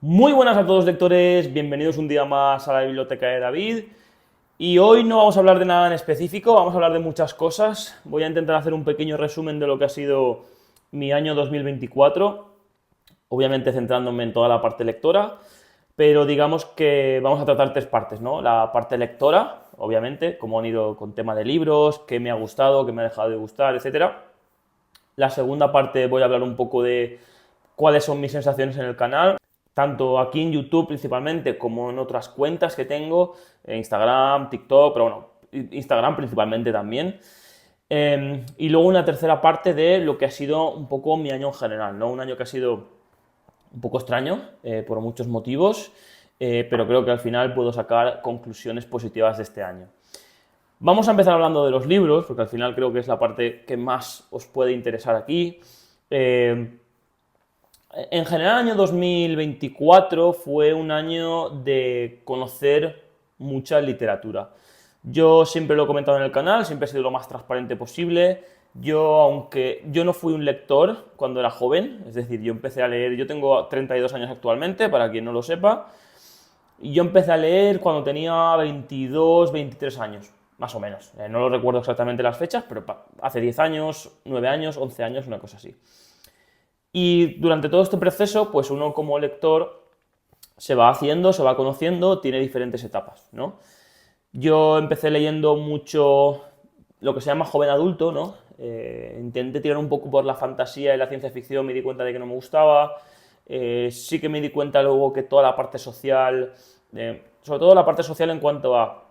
Muy buenas a todos lectores, bienvenidos un día más a la biblioteca de David. Y hoy no vamos a hablar de nada en específico, vamos a hablar de muchas cosas. Voy a intentar hacer un pequeño resumen de lo que ha sido mi año 2024, obviamente centrándome en toda la parte lectora, pero digamos que vamos a tratar tres partes, ¿no? La parte lectora, obviamente, cómo han ido con tema de libros, qué me ha gustado, qué me ha dejado de gustar, etcétera. La segunda parte voy a hablar un poco de cuáles son mis sensaciones en el canal, tanto aquí en YouTube principalmente como en otras cuentas que tengo, Instagram, TikTok, pero bueno, Instagram principalmente también. Y luego una tercera parte de lo que ha sido un poco mi año en general, ¿no? Un año que ha sido un poco extraño por muchos motivos, pero creo que al final puedo sacar conclusiones positivas de este año. Vamos a empezar hablando de los libros, porque al final creo que es la parte que más os puede interesar aquí. En general, el año 2024 fue un año de conocer mucha literatura. Yo siempre lo he comentado en el canal, siempre he sido lo más transparente posible. Aunque yo no fui un lector cuando era joven, es decir, yo empecé a leer, yo tengo 32 años actualmente, para quien no lo sepa, y yo empecé a leer cuando tenía 22, 23 años, más o menos. No lo recuerdo exactamente las fechas, pero hace 10 años, 9 años, 11 años, una cosa así. Y durante todo este proceso, pues uno como lector se va haciendo, se va conociendo, tiene diferentes etapas, ¿no? Yo empecé leyendo mucho lo que se llama joven adulto, ¿no? Intenté tirar un poco por la fantasía y la ciencia ficción, me di cuenta de que no me gustaba. Sí que me di cuenta luego que toda la parte social, sobre todo la parte social en cuanto a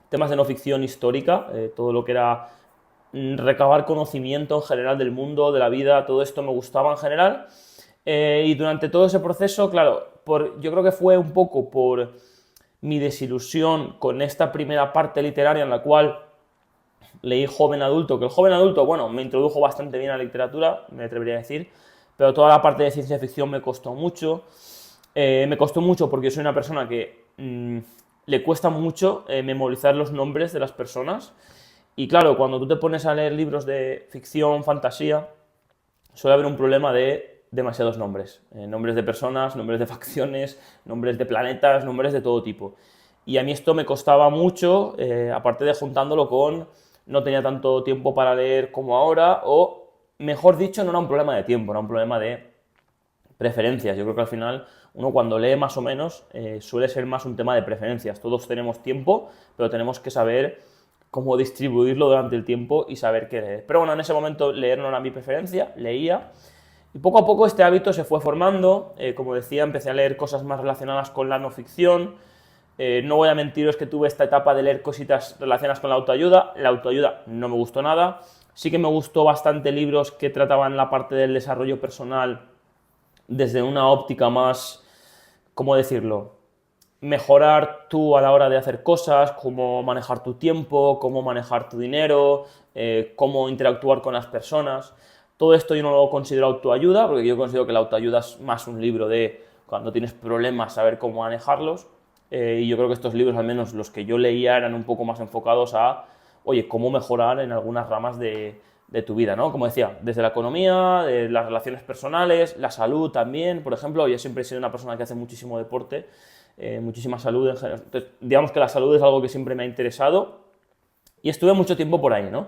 temas de no ficción histórica, todo lo que era recabar conocimiento en general del mundo, de la vida, todo esto me gustaba en general. Y durante todo ese proceso, claro, yo creo que fue un poco por mi desilusión con esta primera parte literaria en la cual leí joven adulto, que el joven adulto, bueno, me introdujo bastante bien a la literatura, me atrevería a decir, pero toda la parte de ciencia ficción me costó mucho. Me costó mucho porque soy una persona que le cuesta mucho memorizar los nombres de las personas. Y claro, cuando tú te pones a leer libros de ficción, fantasía, suele haber un problema de demasiados nombres. Nombres de personas, nombres de facciones, nombres de planetas, nombres de todo tipo. Y a mí esto me costaba mucho, aparte de juntándolo con no tenía tanto tiempo para leer como ahora, o mejor dicho, no era un problema de tiempo, era un problema de preferencias. Yo creo que al final uno cuando lee más o menos suele ser más un tema de preferencias. Todos tenemos tiempo, pero tenemos que saber cómo distribuirlo durante el tiempo y saber qué leer. Pero bueno, en ese momento leer no era mi preferencia, leía. Y poco a poco este hábito se fue formando. Como decía, empecé a leer cosas más relacionadas con la no ficción. No voy a mentiros que tuve esta etapa de leer cositas relacionadas con la autoayuda. La autoayuda no me gustó nada. Sí que me gustó bastante libros que trataban la parte del desarrollo personal desde una óptica más, ¿cómo decirlo? Mejorar tú a la hora de hacer cosas, cómo manejar tu tiempo, cómo manejar tu dinero, cómo interactuar con las personas. Todo esto yo no lo considero autoayuda, porque yo considero que la autoayuda es más un libro de cuando tienes problemas, saber cómo manejarlos. Y yo creo que estos libros, al menos los que yo leía, eran un poco más enfocados a, oye, cómo mejorar en algunas ramas de tu vida, ¿no? Como decía, desde la economía, de las relaciones personales, la salud también, por ejemplo, yo siempre he sido una persona que hace muchísimo deporte, muchísima salud en general. Entonces, digamos que la salud es algo que siempre me ha interesado y estuve mucho tiempo por ahí, ¿no?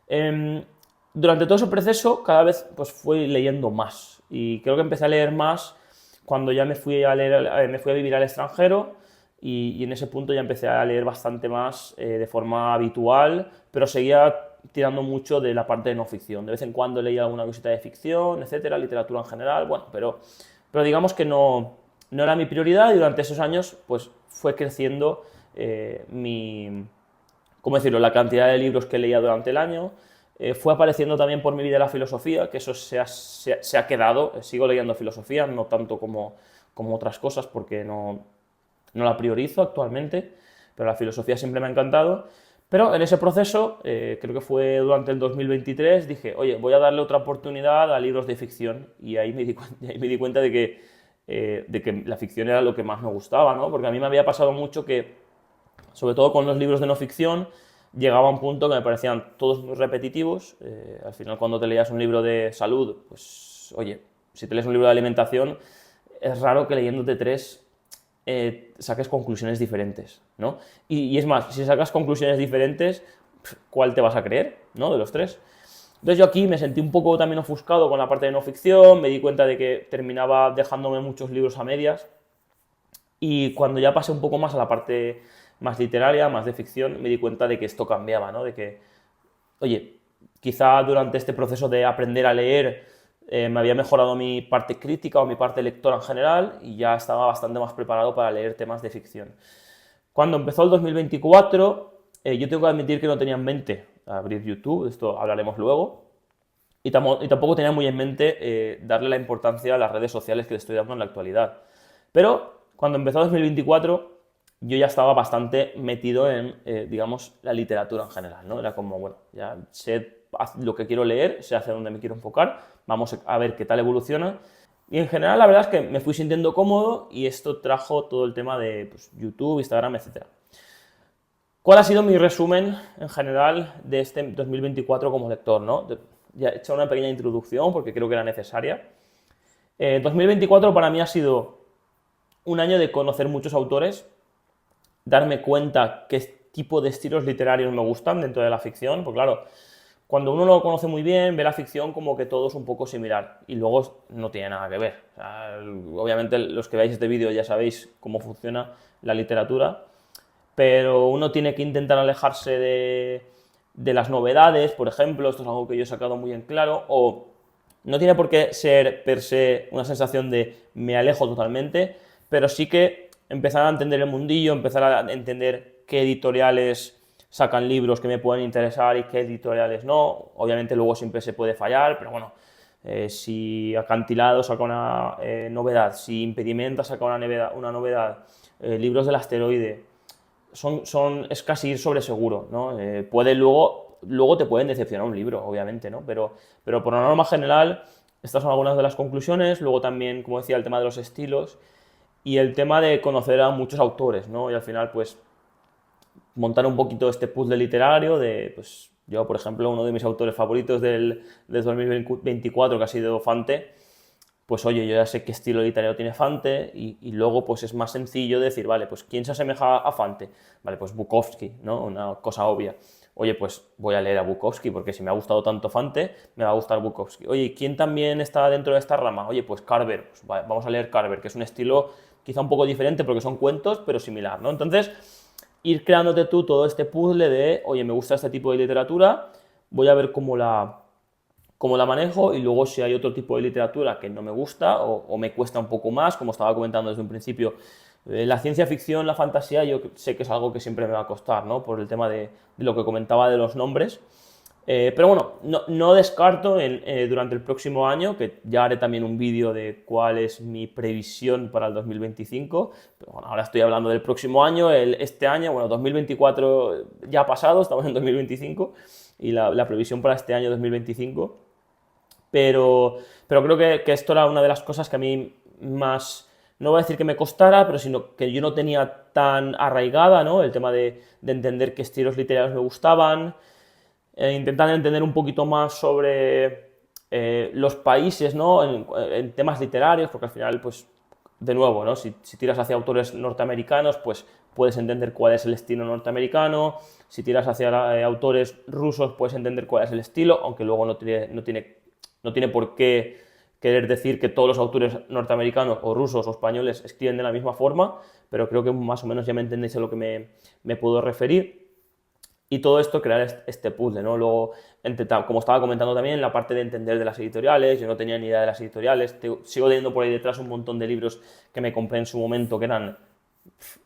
Eh, Durante todo ese proceso, cada vez pues fui leyendo más y creo que empecé a leer más cuando ya me fui a leer, me fui a vivir al extranjero y en ese punto ya empecé a leer bastante más de forma habitual, pero seguía tirando mucho de la parte de no ficción. De vez en cuando leía alguna cosita de ficción, etcétera, literatura en general, bueno, pero digamos que no era mi prioridad y durante esos años pues fue creciendo ¿cómo decirlo?, la cantidad de libros que leía durante el año. Fue apareciendo también por mi vida la filosofía, que eso se ha quedado. Sigo leyendo filosofía, no tanto como otras cosas, porque no la priorizo actualmente, pero la filosofía siempre me ha encantado. Pero en ese proceso, creo que fue durante el 2023, dije, oye, voy a darle otra oportunidad a libros de ficción. Y ahí ahí me di cuenta de que la ficción era lo que más me gustaba, ¿no? Porque a mí me había pasado mucho que, sobre todo con los libros de no ficción, llegaba a un punto que me parecían todos muy repetitivos. Al final, cuando te leías un libro de salud, pues, oye, si te lees un libro de alimentación, es raro que leyéndote 3 saques conclusiones diferentes, ¿no? Y es más, si sacas conclusiones diferentes, ¿cuál te vas a creer, ¿no? De los 3. Entonces yo aquí me sentí un poco también ofuscado con la parte de no ficción, me di cuenta de que terminaba dejándome muchos libros a medias, y cuando ya pasé un poco más a la parte más literaria, más de ficción, me di cuenta de que esto cambiaba, ¿no? De que, oye, quizá durante este proceso de aprender a leer me había mejorado mi parte crítica o mi parte lectora en general y ya estaba bastante más preparado para leer temas de ficción. Cuando empezó el 2024, yo tengo que admitir que no tenía en mente abrir YouTube, de esto hablaremos luego, y tampoco tenía muy en mente darle la importancia a las redes sociales que le estoy dando en la actualidad. Pero cuando empezó 2024, yo ya estaba bastante metido en, digamos, la literatura en general, ¿no? Era como, bueno, ya sé lo que quiero leer, sé hacia dónde me quiero enfocar, vamos a ver qué tal evoluciona. Y en general, la verdad es que me fui sintiendo cómodo y esto trajo todo el tema de pues, YouTube, Instagram, etcétera. ¿Cuál ha sido mi resumen en general de este 2024 como lector, ¿no? Ya he hecho una pequeña introducción porque creo que era necesaria. 2024 para mí ha sido un año de conocer muchos autores, darme cuenta qué tipo de estilos literarios me gustan dentro de la ficción, porque claro, cuando uno lo conoce muy bien, ve la ficción como que todo es un poco similar y luego no tiene nada que ver. O sea, obviamente los que veáis este vídeo ya sabéis cómo funciona la literatura, pero uno tiene que intentar alejarse de las novedades, por ejemplo, esto es algo que yo he sacado muy en claro, o no tiene por qué ser per se una sensación de me alejo totalmente, pero sí que empezar a entender el mundillo, empezar a entender qué editoriales sacan libros que me pueden interesar y qué editoriales no. Obviamente luego siempre se puede fallar, pero bueno, si Acantilado saca una novedad, si Impedimenta saca una novedad, libros del asteroide, es casi ir sobre seguro, ¿no? Luego te pueden decepcionar un libro, obviamente, ¿no? Pero por norma general, estas son algunas de las conclusiones. Luego también, como decía, el tema de los estilos y el tema de conocer a muchos autores, ¿no? Y al final, pues, montar un poquito este puzzle literario de, pues, yo, por ejemplo, uno de mis autores favoritos del 2024, que ha sido Fante, pues oye, yo ya sé qué estilo literario tiene Fante y luego pues es más sencillo decir, vale, pues ¿quién se asemeja a Fante? Vale, pues Bukowski, ¿no? Una cosa obvia. Oye, pues voy a leer a Bukowski porque si me ha gustado tanto Fante, me va a gustar Bukowski. Oye, ¿quién también está dentro de esta rama? Oye, pues Carver, pues vamos a leer Carver, que es un estilo quizá un poco diferente porque son cuentos, pero similar, ¿no? Entonces, ir creándote tú todo este puzzle de, oye, me gusta este tipo de literatura, voy a ver cómo la manejo y luego si hay otro tipo de literatura que no me gusta o me cuesta un poco más, como estaba comentando desde un principio, la ciencia ficción, la fantasía, yo sé que es algo que siempre me va a costar, ¿no? Por el tema de lo que comentaba de los nombres. Pero bueno, no descarto durante el próximo año, que ya haré también un vídeo de cuál es mi previsión para el 2025. Pero bueno, ahora estoy hablando del próximo año, este año, bueno, 2024 ya ha pasado, estamos en 2025, y la previsión para este año 2025. Pero creo que esto era una de las cosas que a mí más, no voy a decir que me costara, pero sino que yo no tenía tan arraigada, ¿no? El tema de entender qué estilos literarios me gustaban, intentar entender un poquito más sobre los países, ¿no? En temas literarios, porque al final, pues, de nuevo, ¿no? Si tiras hacia autores norteamericanos, pues puedes entender cuál es el estilo norteamericano. Si tiras hacia autores rusos, puedes entender cuál es el estilo, aunque luego no tiene por qué querer decir que todos los autores norteamericanos o rusos o españoles escriben de la misma forma, pero creo que más o menos ya me entendéis a lo que me puedo referir. Y todo esto crear este puzzle, ¿no? Luego, como estaba comentando también, la parte de entender de las editoriales, yo no tenía ni idea de las editoriales, sigo teniendo por ahí detrás un montón de libros que me compré en su momento que eran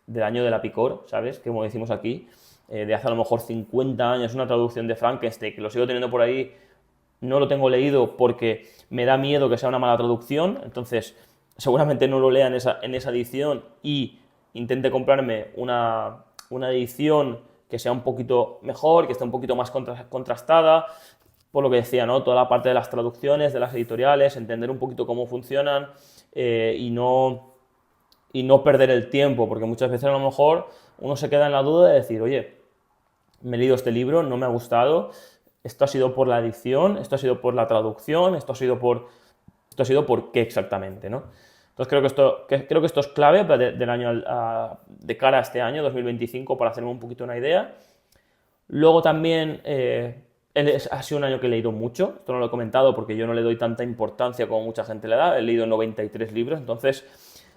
del año de la Picor, ¿sabes? Que como decimos aquí, de hace a lo mejor 50 años, una traducción de Frankenstein, que lo sigo teniendo por ahí, no lo tengo leído porque me da miedo que sea una mala traducción, entonces seguramente no lo lea en esa edición y intente comprarme una edición que sea un poquito mejor, que esté un poquito más contrastada, por lo que decía, ¿no? Toda la parte de las traducciones, de las editoriales, entender un poquito cómo funcionan y no perder el tiempo, porque muchas veces a lo mejor uno se queda en la duda de decir, oye, me he leído este libro, no me ha gustado, esto ha sido por la edición, esto ha sido por la traducción, esto ha sido por qué exactamente, ¿no? Entonces creo que esto es clave del año de cara a este año, 2025, para hacerme un poquito una idea. Luego también ha sido un año que he leído mucho, esto no lo he comentado porque yo no le doy tanta importancia como mucha gente le da, he leído 93 libros, entonces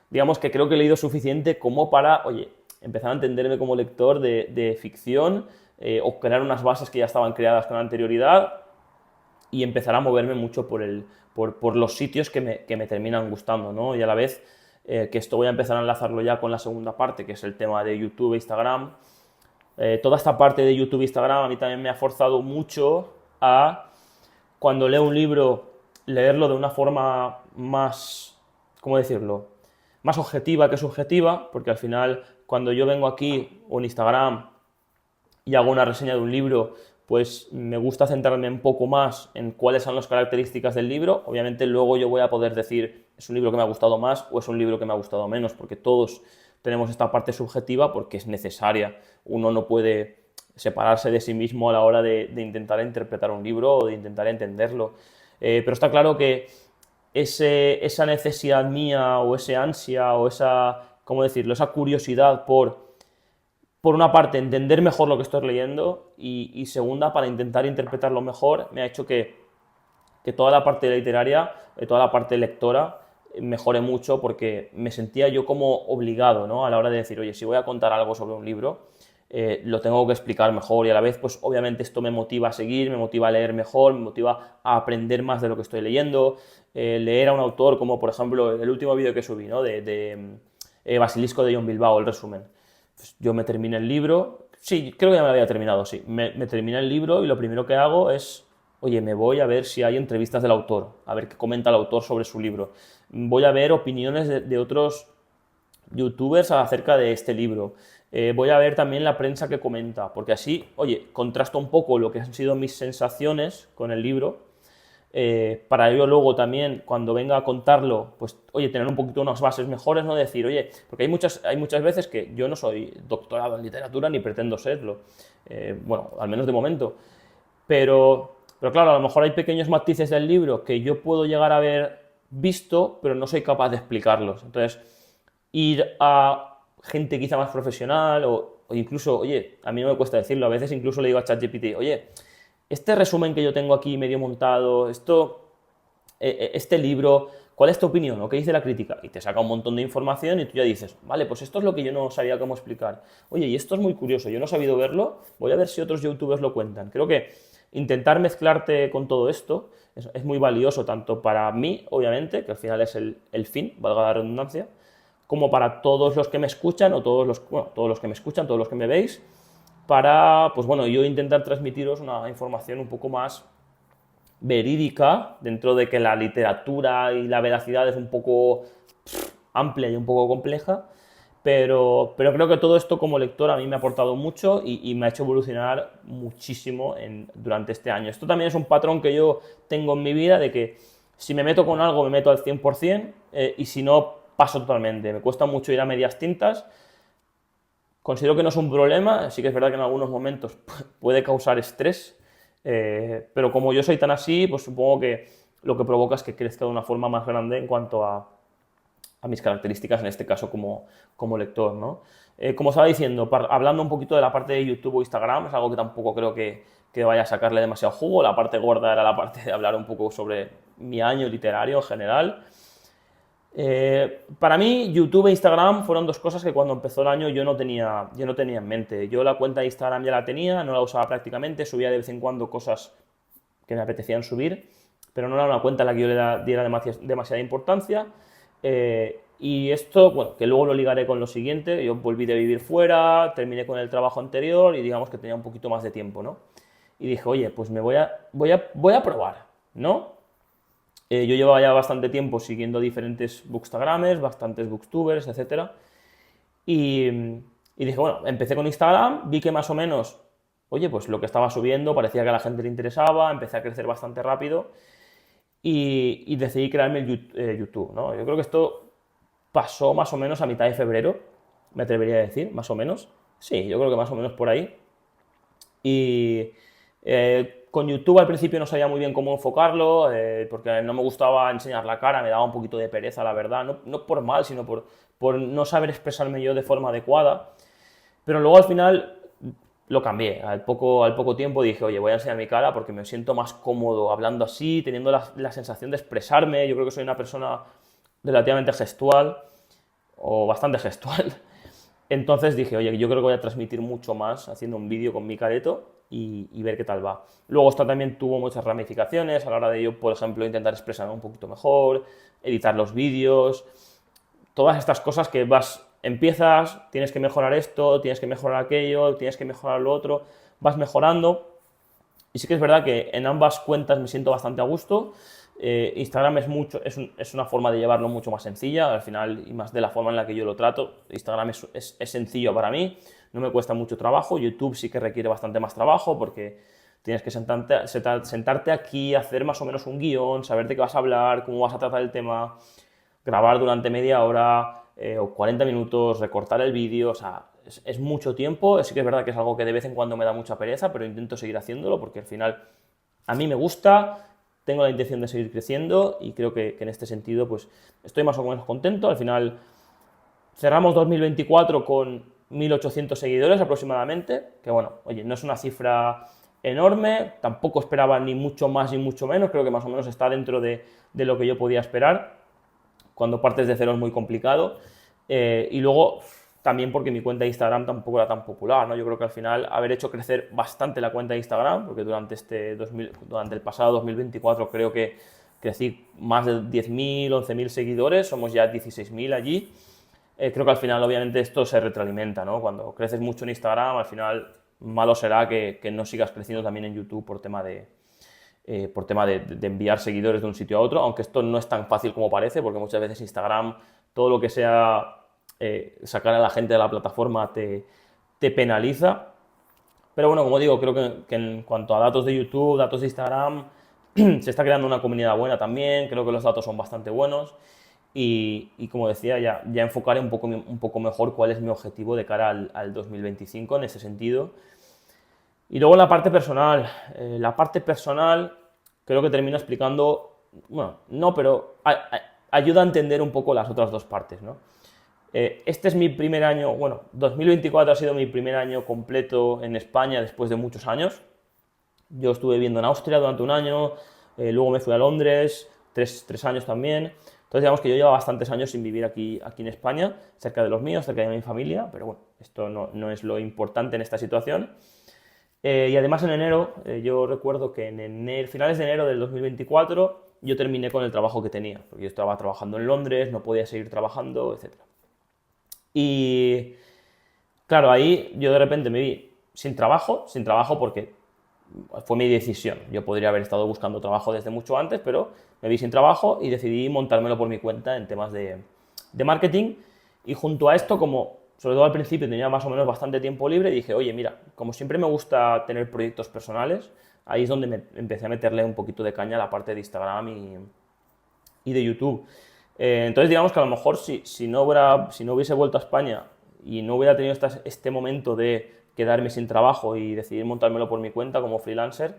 digamos que creo que he leído suficiente como para, oye, empezar a entenderme como lector de ficción o crear unas bases que ya estaban creadas con anterioridad y empezar a moverme mucho por los sitios que me terminan gustando, ¿no? Y a la vez que esto voy a empezar a enlazarlo ya con la segunda parte, que es el tema de YouTube e Instagram. Toda esta parte de YouTube e Instagram a mí también me ha forzado mucho a, cuando leo un libro, leerlo de una forma más, ¿cómo decirlo?, más objetiva que subjetiva, porque al final cuando yo vengo aquí o en Instagram y hago una reseña de un libro, pues me gusta centrarme un poco más en cuáles son las características del libro. Obviamente luego yo voy a poder decir, es un libro que me ha gustado más o es un libro que me ha gustado menos, porque todos tenemos esta parte subjetiva porque es necesaria. Uno no puede separarse de sí mismo a la hora de intentar interpretar un libro o de intentar entenderlo. Pero está claro que esa necesidad mía o ese ansia o esa, ¿cómo decirlo?, esa curiosidad por una parte, entender mejor lo que estoy leyendo y segunda, para intentar interpretarlo mejor, me ha hecho que toda la parte literaria, toda la parte lectora, mejore mucho porque me sentía yo como obligado, ¿no?, a la hora de decir, oye, si voy a contar algo sobre un libro, lo tengo que explicar mejor y a la vez, pues obviamente esto me motiva a seguir, me motiva a leer mejor, me motiva a aprender más de lo que estoy leyendo, leer a un autor como, por ejemplo, el último vídeo que subí, ¿no?, de Basilisco de John Bilbao, el resumen. Pues yo me terminé el libro, sí, creo que ya me lo había terminado, sí. Me terminé el libro y lo primero que hago es, oye, me voy a ver si hay entrevistas del autor, a ver qué comenta el autor sobre su libro. Voy a ver opiniones de otros youtubers acerca de este libro. Voy a ver también la prensa que comenta, porque así, oye, contrasto un poco lo que han sido mis sensaciones con el libro para ello luego también, cuando venga a contarlo, pues, oye, tener un poquito unas bases mejores, ¿no? Decir, oye, porque hay muchas veces que yo no soy doctorado en literatura ni pretendo serlo, bueno, al menos de momento, pero claro, a lo mejor hay pequeños matices del libro que yo puedo llegar a haber visto, pero no soy capaz de explicarlos. Entonces, ir a gente quizá más profesional o incluso, oye, a mí no me cuesta decirlo, a veces incluso le digo a ChatGPT, oye, este resumen que yo tengo aquí medio montado, este libro, ¿cuál es tu opinión o qué dice la crítica? Y te saca un montón de información y tú ya dices, vale, pues esto es lo que yo no sabía cómo explicar. Oye, y esto es muy curioso, yo no he sabido verlo, voy a ver si otros youtubers lo cuentan. Creo que intentar mezclarte con todo esto es muy valioso, tanto para mí, obviamente, que al final es el fin, valga la redundancia, como para todos los que me escuchan o todos los que me escuchan, todos los que me veis, para, pues bueno, yo intentar transmitiros una información un poco más verídica, dentro de que la literatura y la veracidad es un poco amplia y un poco compleja, pero creo que todo esto como lector a mí me ha aportado mucho y me ha hecho evolucionar muchísimo durante este año. Esto también es un patrón que yo tengo en mi vida de que si me meto con algo me meto al 100% y si no paso totalmente. Me cuesta mucho ir a medias tintas. Considero que no es un problema, sí que es verdad que en algunos momentos puede causar estrés, pero como yo soy tan así, pues supongo que lo que provoca es que crezca de una forma más grande en cuanto a mis características, en este caso como lector, ¿no? Como estaba diciendo, hablando un poquito de la parte de YouTube o Instagram, es algo que tampoco creo que vaya a sacarle demasiado jugo, la parte gorda era la parte de hablar un poco sobre mi año literario en general. Para mí, YouTube e Instagram fueron dos cosas que cuando empezó el año yo no tenía en mente. Yo la cuenta de Instagram ya la tenía, no la usaba prácticamente, subía de vez en cuando cosas que me apetecían subir, pero no era una cuenta a la que yo le diera demasiada importancia. Y esto, bueno, que luego lo ligaré con lo siguiente, yo volví de vivir fuera, terminé con el trabajo anterior y digamos que tenía un poquito más de tiempo, ¿no? Y dije, oye, pues voy a probar, ¿no? Yo llevaba ya bastante tiempo siguiendo diferentes bookstagramers, bastantes booktubers, etcétera. Y, y dije, bueno, empecé con Instagram, vi que más o menos, oye, pues lo que estaba subiendo parecía que a la gente le interesaba, empecé a crecer bastante rápido y decidí crearme el YouTube, ¿no? Yo creo que esto pasó más o menos a mitad de febrero, me atrevería a decir, más o menos. Sí, yo creo que más o menos por ahí. Y Con YouTube al principio no sabía muy bien cómo enfocarlo, porque no me gustaba enseñar la cara, me daba un poquito de pereza, la verdad, no por mal, sino por no saber expresarme yo de forma adecuada. Pero luego al final lo cambié. Al poco tiempo dije, oye, voy a enseñar mi cara porque me siento más cómodo hablando así, teniendo la sensación de expresarme. Yo creo que soy una persona relativamente gestual, o bastante gestual. Entonces dije, oye, yo creo que voy a transmitir mucho más haciendo un vídeo con mi careto y ver qué tal va. Luego esto también tuvo muchas ramificaciones a la hora de yo, por ejemplo, intentar expresarme un poquito mejor, editar los vídeos, todas estas cosas que empiezas, tienes que mejorar esto, tienes que mejorar aquello, tienes que mejorar lo otro, vas mejorando. Y sí que es verdad que en ambas cuentas me siento bastante a gusto. Instagram es una forma de llevarlo mucho más sencilla, al final, y más de la forma en la que yo lo trato. Instagram es sencillo para mí, no me cuesta mucho trabajo. YouTube sí que requiere bastante más trabajo porque tienes que sentarte aquí, hacer más o menos un guión, saber de qué vas a hablar, cómo vas a tratar el tema, grabar durante media hora o 40 minutos, recortar el vídeo, o sea, es mucho tiempo. Sí que es verdad que es algo que de vez en cuando me da mucha pereza, pero intento seguir haciéndolo porque al final a mí me gusta, tengo la intención de seguir creciendo y creo que en este sentido pues estoy más o menos contento. Al final cerramos 2024 con 1.800 seguidores aproximadamente, que bueno, oye, no es una cifra enorme, tampoco esperaba ni mucho más ni mucho menos, creo que más o menos está dentro de lo que yo podía esperar. Cuando partes de cero es muy complicado. Y luego también porque mi cuenta de Instagram tampoco era tan popular, ¿no? Yo creo que al final haber hecho crecer bastante la cuenta de Instagram, porque durante el pasado 2024 creo que crecí más de 10.000, 11.000 seguidores, somos ya 16.000 allí. Creo que al final obviamente esto se retroalimenta, ¿no? Cuando creces mucho en Instagram, al final malo será que no sigas creciendo también en YouTube por tema de enviar seguidores de un sitio a otro, aunque esto no es tan fácil como parece, porque muchas veces Instagram, todo lo que sea sacar a la gente de la plataforma te penaliza. Pero bueno, como digo, creo que en cuanto a datos de YouTube, datos de Instagram, se está creando una comunidad buena también, creo que los datos son bastante buenos y como decía, ya enfocaré un poco mejor cuál es mi objetivo de cara al 2025 en ese sentido. Y luego la parte personal creo que termina explicando, bueno, no, pero ayuda a entender un poco las otras dos partes, ¿no? Este es mi primer año, bueno, 2024 ha sido mi primer año completo en España después de muchos años. Yo estuve viviendo en Austria durante un año, luego me fui a Londres, tres años también. Entonces digamos que yo llevo bastantes años sin vivir aquí en España, cerca de los míos, cerca de mi familia, pero bueno, esto no es lo importante en esta situación. Y además en enero, yo recuerdo que finales de enero del 2024, yo terminé con el trabajo que tenía, porque yo estaba trabajando en Londres, no podía seguir trabajando, etc. Y claro, ahí yo de repente me vi sin trabajo porque fue mi decisión. Yo podría haber estado buscando trabajo desde mucho antes, pero me vi sin trabajo y decidí montármelo por mi cuenta en temas de marketing. Y junto a esto, como sobre todo al principio tenía más o menos bastante tiempo libre, dije, oye, mira, como siempre me gusta tener proyectos personales, ahí es donde empecé a meterle un poquito de caña a la parte de Instagram y de YouTube. Entonces digamos que a lo mejor si no hubiese vuelto a España y no hubiera tenido este momento de quedarme sin trabajo y decidir montármelo por mi cuenta como freelancer,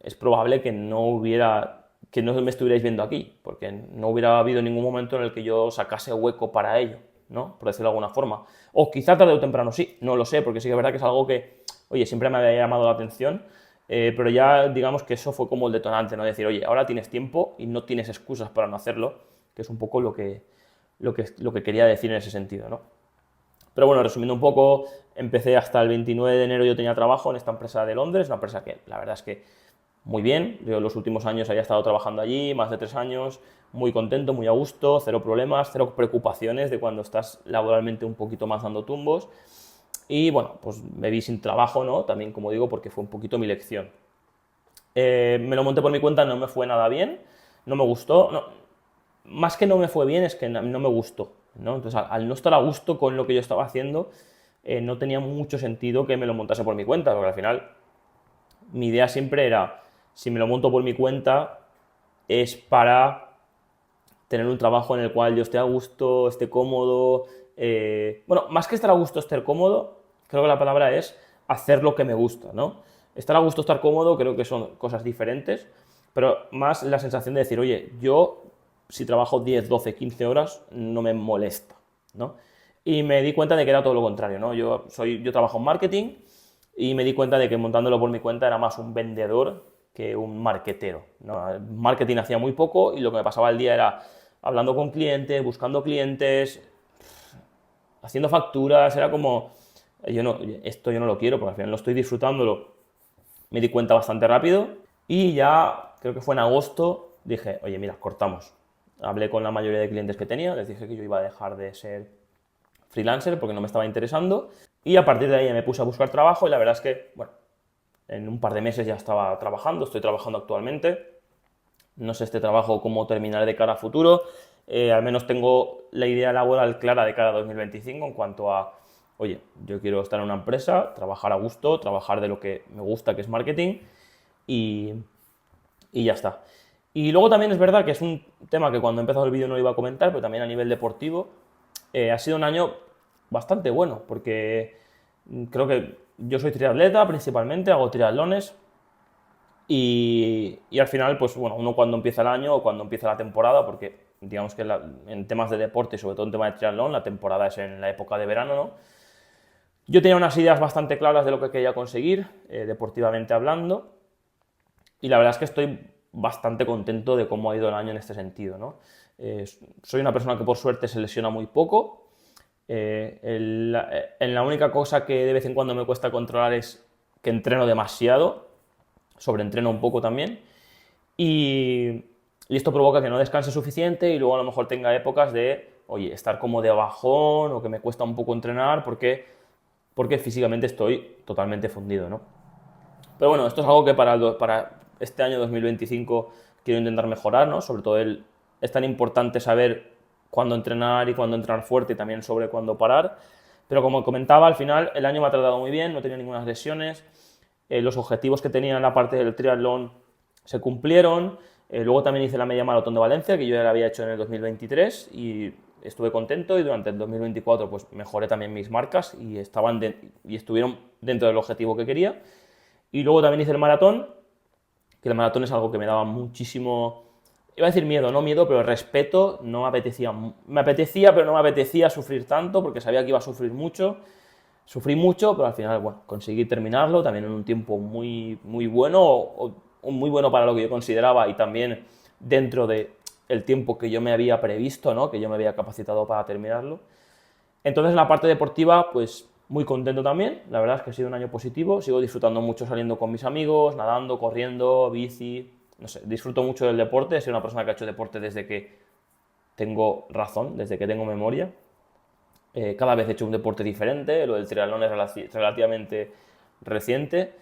es probable que no me estuvierais viendo aquí, porque no hubiera habido ningún momento en el que yo sacase hueco para ello, ¿no? Por decirlo de alguna forma. O quizá tarde o temprano sí, no lo sé, porque sí que es verdad que es algo que, oye, siempre me había llamado la atención, pero ya digamos que eso fue como el detonante, ¿no? Decir, oye, ahora tienes tiempo y no tienes excusas para no hacerlo, que es un poco lo que quería decir en ese sentido, ¿no? Pero bueno, resumiendo un poco, empecé hasta el 29 de enero, yo tenía trabajo en esta empresa de Londres, una empresa que la verdad es que muy bien, yo los últimos años había estado trabajando allí, más de 3 años, muy contento, muy a gusto, cero problemas, cero preocupaciones de cuando estás laboralmente un poquito más dando tumbos. Y bueno, pues me vi sin trabajo, ¿no? También, como digo, porque fue un poquito mi lección. Me lo monté por mi cuenta, no me fue nada bien, no me gustó, no, más que no me fue bien, es que no me gustó, ¿no? Entonces, al no estar a gusto con lo que yo estaba haciendo, no tenía mucho sentido que me lo montase por mi cuenta, porque al final mi idea siempre era, si me lo monto por mi cuenta, es para tener un trabajo en el cual yo esté a gusto, esté cómodo. Bueno, más que estar a gusto, estar cómodo, creo que la palabra es hacer lo que me gusta, ¿no? estar a gusto, estar cómodo, creo que son cosas diferentes, pero más la sensación de decir, oye, yo si trabajo 10, 12, 15 horas no me molesta, ¿no? Y me di cuenta de que era todo lo contrario, ¿no? Yo trabajo en marketing y me di cuenta de que montándolo por mi cuenta era más un vendedor que un marketero, ¿no? Marketing hacía muy poco y lo que me pasaba el día era hablando con clientes, buscando clientes, haciendo facturas, era como, esto yo no lo quiero, porque al final no estoy disfrutándolo, me di cuenta bastante rápido y ya, creo que fue en agosto, dije, oye, mira, cortamos. Hablé con la mayoría de clientes que tenía, les dije que yo iba a dejar de ser freelancer porque no me estaba interesando y a partir de ahí me puse a buscar trabajo y la verdad es que, bueno, en un par de meses ya estaba trabajando, estoy trabajando actualmente, no sé este trabajo cómo terminaré de cara a futuro, al menos tengo la idea laboral clara de cara a 2025 en cuanto a, oye, yo quiero estar en una empresa, trabajar a gusto, trabajar de lo que me gusta, que es marketing, y, y ya está. Y luego también es verdad que es un tema que cuando he empezado el vídeo no lo iba a comentar, pero también a nivel deportivo ha sido un año bastante bueno, porque creo que yo soy triatleta principalmente, hago triatlones, y al final, pues bueno, uno cuando empieza el año o cuando empieza la temporada, porque digamos que en temas de deporte, sobre todo en temas de triatlón, la temporada es en la época de verano, ¿no? Yo tenía unas ideas bastante claras de lo que quería conseguir, deportivamente hablando, y la verdad es que estoy bastante contento de cómo ha ido el año en este sentido, ¿no? Soy una persona que por suerte se lesiona muy poco, en la única cosa que de vez en cuando me cuesta controlar es que entreno demasiado, sobreentreno un poco también, y, y esto provoca que no descanse suficiente y luego a lo mejor tenga épocas de, oye, estar como de bajón o que me cuesta un poco entrenar porque físicamente estoy totalmente fundido, ¿no? Pero bueno, esto es algo que para este año 2025 quiero intentar mejorar, ¿no? Sobre todo es tan importante saber cuándo entrenar y cuándo entrenar fuerte y también sobre cuándo parar. Pero como comentaba, al final el año me ha tratado muy bien, no tenía ninguna lesiones, los objetivos que tenía en la parte del triatlón se cumplieron, luego también hice la media maratón de Valencia, que yo ya la había hecho en el 2023 y estuve contento y durante el 2024 pues mejoré también mis marcas y estuvieron dentro del objetivo que quería. Y luego también hice el maratón, que el maratón es algo que me daba muchísimo, iba a decir miedo, no miedo, pero respeto, no me apetecía, pero no me apetecía sufrir tanto porque sabía que iba a sufrir mucho. Sufrí mucho, pero al final, bueno, conseguí terminarlo también en un tiempo muy, muy bueno, o muy bueno para lo que yo consideraba y también dentro de el tiempo que yo me había previsto, ¿no? Que yo me había capacitado para terminarlo. Entonces, en la parte deportiva, pues muy contento también. La verdad es que ha sido un año positivo. Sigo disfrutando mucho saliendo con mis amigos, nadando, corriendo, bici. No sé, disfruto mucho del deporte. Soy una persona que ha hecho deporte desde que tengo razón, desde que tengo memoria. Cada vez he hecho un deporte diferente. Lo del triatlón es relativamente reciente.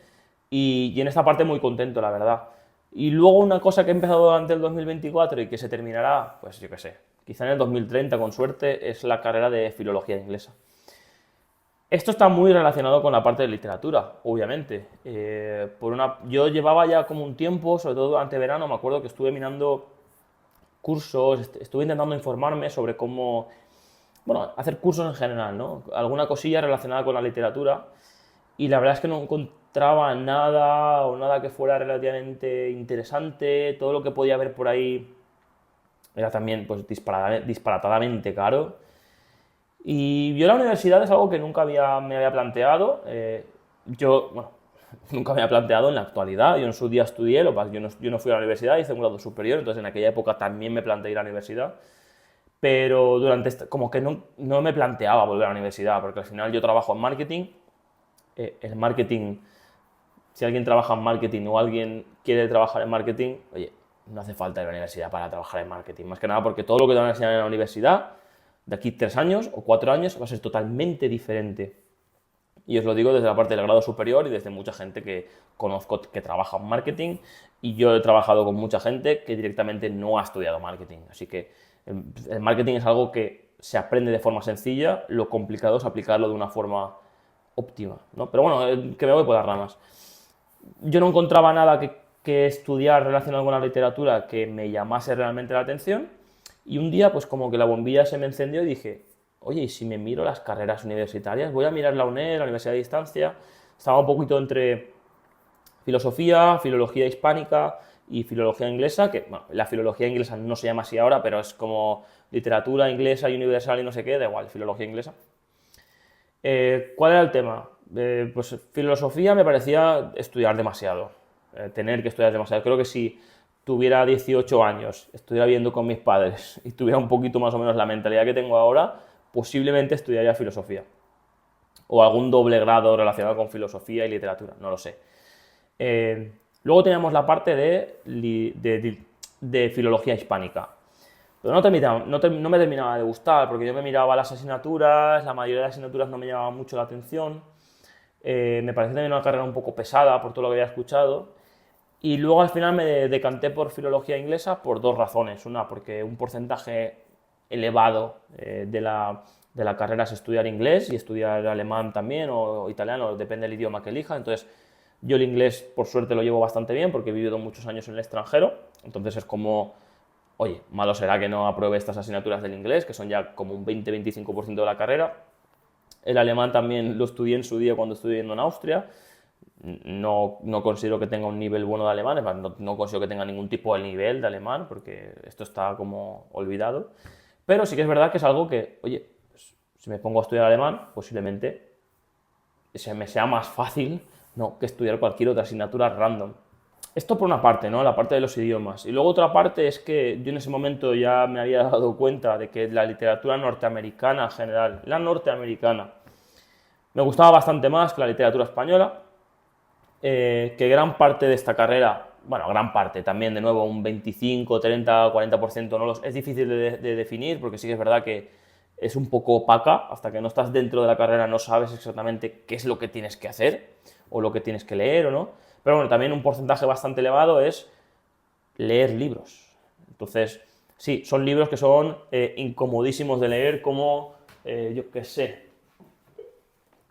Y en esta parte muy contento, la verdad. Y luego una cosa que he empezado durante el 2024 y que se terminará, pues yo qué sé, quizá en el 2030 con suerte, es la carrera de filología inglesa. Esto está muy relacionado con la parte de literatura, obviamente. Yo llevaba ya como un tiempo, sobre todo durante verano, me acuerdo que estuve mirando cursos, estuve intentando informarme sobre cómo, bueno, hacer cursos en general, ¿no? Alguna cosilla relacionada con la literatura y la verdad es que no encontraba nada o nada que fuera relativamente interesante. Todo lo que podía ver por ahí era también pues disparatadamente caro. Y yo la universidad es algo que me había planteado. Bueno, nunca me había planteado en la actualidad. Yo en su día estudié, yo no fui a la universidad, hice un grado superior, entonces en aquella época también me planteé ir a la universidad. Pero como que no me planteaba volver a la universidad, porque al final yo trabajo en marketing. El marketing, si alguien trabaja en marketing o alguien quiere trabajar en marketing, oye, no hace falta ir a la universidad para trabajar en marketing. Más que nada porque todo lo que te van a enseñar en la universidad, de aquí 3 años o 4 años, va a ser totalmente diferente. Y os lo digo desde la parte del grado superior y desde mucha gente que conozco que trabaja en marketing. Y yo he trabajado con mucha gente que directamente no ha estudiado marketing. Así que el marketing es algo que se aprende de forma sencilla, lo complicado es aplicarlo de una forma óptima, ¿no? Pero bueno, que me voy por las ramas. Yo no encontraba nada que estudiar relacionado con la literatura que me llamase realmente la atención y un día pues como que la bombilla se me encendió y dije, oye, ¿y si me miro las carreras universitarias? Voy a mirar la UNED, la Universidad de Distancia. Estaba un poquito entre Filosofía, filología hispánica y filología inglesa, que bueno, la filología inglesa no se llama así ahora, pero es como literatura inglesa y universal y no sé qué, da igual, filología inglesa. ¿Cuál era el tema? Pues filosofía me parecía estudiar demasiado, tener que estudiar demasiado. Creo que si tuviera 18 años, estuviera viviendo con mis padres y tuviera un poquito más o menos la mentalidad que tengo ahora, posiblemente estudiaría filosofía. O algún doble grado relacionado con filosofía y literatura, no lo sé. Luego teníamos la parte de filología hispánica. Pero no me terminaba de gustar, porque yo me miraba las asignaturas, la mayoría de las asignaturas no me llamaban mucho la atención. Me parecía también una carrera un poco pesada por todo lo que había escuchado. Y luego al final me decanté por filología inglesa por dos razones. Una, porque un porcentaje elevado de la carrera es estudiar inglés y estudiar alemán también o italiano, depende del idioma que elija. Entonces, yo el inglés, por suerte, lo llevo bastante bien porque he vivido muchos años en el extranjero. Entonces, es como, oye, malo será que no apruebe estas asignaturas del inglés, que son ya como un 20-25% de la carrera. El alemán también lo estudié en su día cuando estuve viviendo en Austria. No considero que tenga un nivel bueno de alemán, no considero que tenga ningún tipo de nivel de alemán, porque esto está como olvidado. Pero sí que es verdad que es algo que, oye, pues, si me pongo a estudiar alemán, posiblemente me sea más fácil, ¿no?, que estudiar cualquier otra asignatura random. Esto por una parte, ¿no?, la parte de los idiomas. Y luego otra parte es que yo en ese momento ya me había dado cuenta de que la literatura norteamericana en general, la norteamericana, me gustaba bastante más que la literatura española, que gran parte de esta carrera, bueno, gran parte, también de nuevo un 25, 30, 40%, es difícil de definir porque sí que es verdad que es un poco opaca, hasta que no estás dentro de la carrera no sabes exactamente qué es lo que tienes que hacer o lo que tienes que leer o no, pero bueno, también un porcentaje bastante elevado es leer libros. Entonces, sí, son libros que son incomodísimos de leer, como, yo qué sé,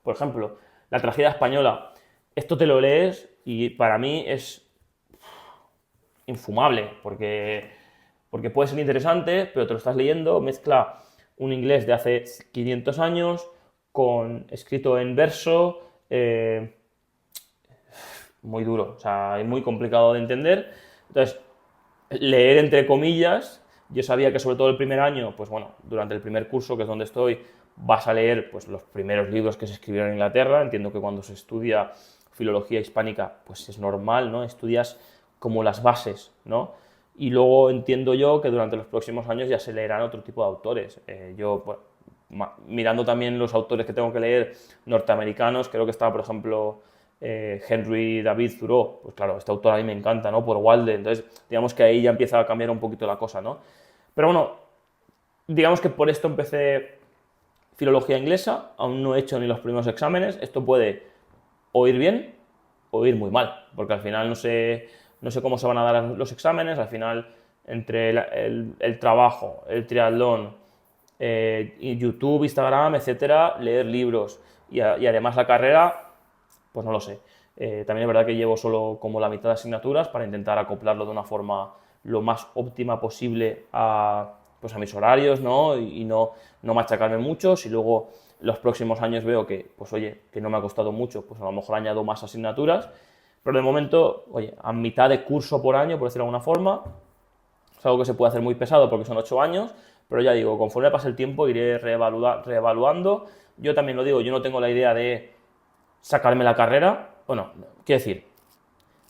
por ejemplo, la tragedia española. Esto te lo lees y para mí es infumable, porque puede ser interesante, pero te lo estás leyendo, mezcla un inglés de hace 500 años con escrito en verso, muy duro, o sea, es muy complicado de entender. Entonces, leer entre comillas, yo sabía que sobre todo el primer año, pues bueno, durante el primer curso, que es donde estoy, vas a leer pues los primeros libros que se escribieron en Inglaterra. Entiendo que cuando se estudia filología hispánica, pues es normal, ¿no? Estudias como las bases, ¿no? Y luego entiendo yo que durante los próximos años ya se leerán otro tipo de autores. Yo, bueno, mirando también los autores que tengo que leer norteamericanos, creo que está, por ejemplo, Henry David Thoreau. Pues claro, este autor a mí me encanta, ¿no? Por Walden. Entonces, digamos que ahí ya empieza a cambiar un poquito la cosa, ¿no? Pero bueno, digamos que por esto empecé filología inglesa, aún no he hecho ni los primeros exámenes. Esto puede o ir bien o ir muy mal, porque al final no sé cómo se van a dar los exámenes. Al final, entre el trabajo, el triatlón, YouTube, Instagram, etcétera, leer libros y además la carrera, pues no lo sé. También es verdad que llevo solo como la mitad de asignaturas para intentar acoplarlo de una forma lo más óptima posible pues a mis horarios, ¿no? Y no machacarme mucho. Si luego los próximos años veo que, pues oye, que no me ha costado mucho, pues a lo mejor añado más asignaturas. Pero de momento, oye, a mitad de curso por año, por decirlo de alguna forma, es algo que se puede hacer muy pesado porque son 8 años, pero ya digo, conforme pase el tiempo iré reevaluando. Yo también lo digo, yo no tengo la idea de sacarme la carrera. Bueno, quiero decir,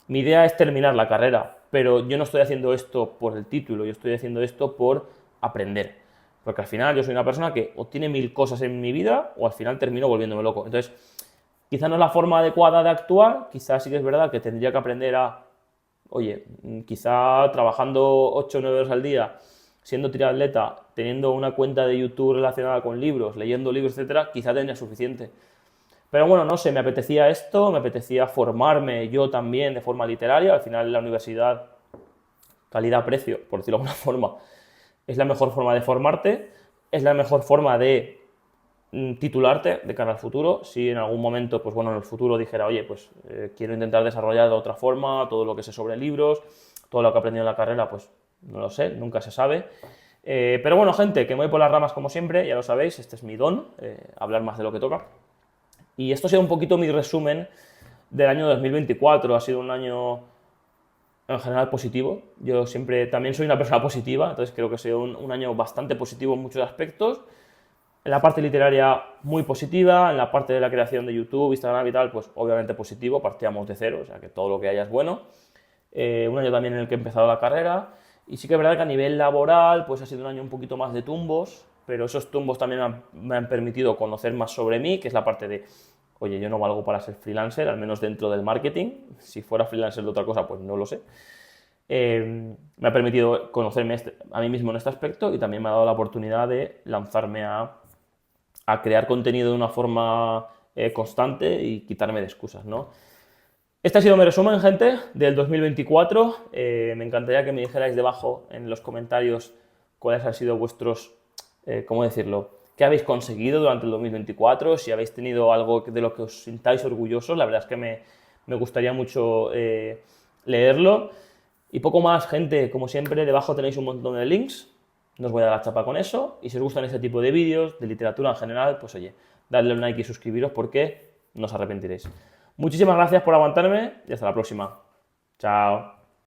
mi idea es terminar la carrera, pero yo no estoy haciendo esto por el título, yo estoy haciendo esto por aprender. Porque al final yo soy una persona que o tiene 1000 cosas en mi vida o al final termino volviéndome loco. Entonces, quizá no es la forma adecuada de actuar, quizás sí que es verdad que tendría que aprender oye, quizá trabajando 8 o 9 horas al día, siendo triatleta, teniendo una cuenta de YouTube relacionada con libros, leyendo libros, etcétera, quizá tendría suficiente. Pero bueno, no sé, me apetecía esto, me apetecía formarme yo también de forma literaria. Al final la universidad, calidad-precio, por decirlo de alguna forma, es la mejor forma de formarte, es la mejor forma de titularte de cara al futuro. Si en algún momento, pues bueno, en el futuro dijera, oye, pues quiero intentar desarrollar de otra forma todo lo que sé sobre libros, todo lo que he aprendido en la carrera, pues no lo sé, nunca se sabe. Pero bueno, gente, que me voy por las ramas como siempre, ya lo sabéis, este es mi don, hablar más de lo que toca. Y esto ha sido un poquito mi resumen del año 2024. Ha sido un año en general positivo. Yo siempre también soy una persona positiva, entonces creo que ha sido un año bastante positivo en muchos aspectos. En la parte literaria muy positiva, en la parte de la creación de YouTube, Instagram y tal, pues obviamente positivo, partíamos de cero, o sea que todo lo que haya es bueno. Un año también en el que he empezado la carrera, y sí que es verdad que a nivel laboral pues ha sido un año un poquito más de tumbos, pero esos tumbos también me han permitido conocer más sobre mí, que es la parte de, oye, yo no valgo para ser freelancer, al menos dentro del marketing. Si fuera freelancer de otra cosa, pues no lo sé. Me ha permitido conocerme a mí mismo en este aspecto, y también me ha dado la oportunidad de lanzarme a crear contenido de una forma constante y quitarme de excusas, ¿no? Este ha sido mi resumen, gente, del 2024. Me encantaría que me dijerais debajo en los comentarios cuáles han sido vuestros, ¿cómo decirlo?, qué habéis conseguido durante el 2024, si habéis tenido algo de lo que os sintáis orgullosos. La verdad es que me gustaría mucho leerlo. Y poco más, gente, como siempre, debajo tenéis un montón de links. No os voy a dar la chapa con eso. Y si os gustan este tipo de vídeos, de literatura en general, pues oye, dadle un like y suscribiros, porque no os arrepentiréis. Muchísimas gracias por aguantarme y hasta la próxima. Chao.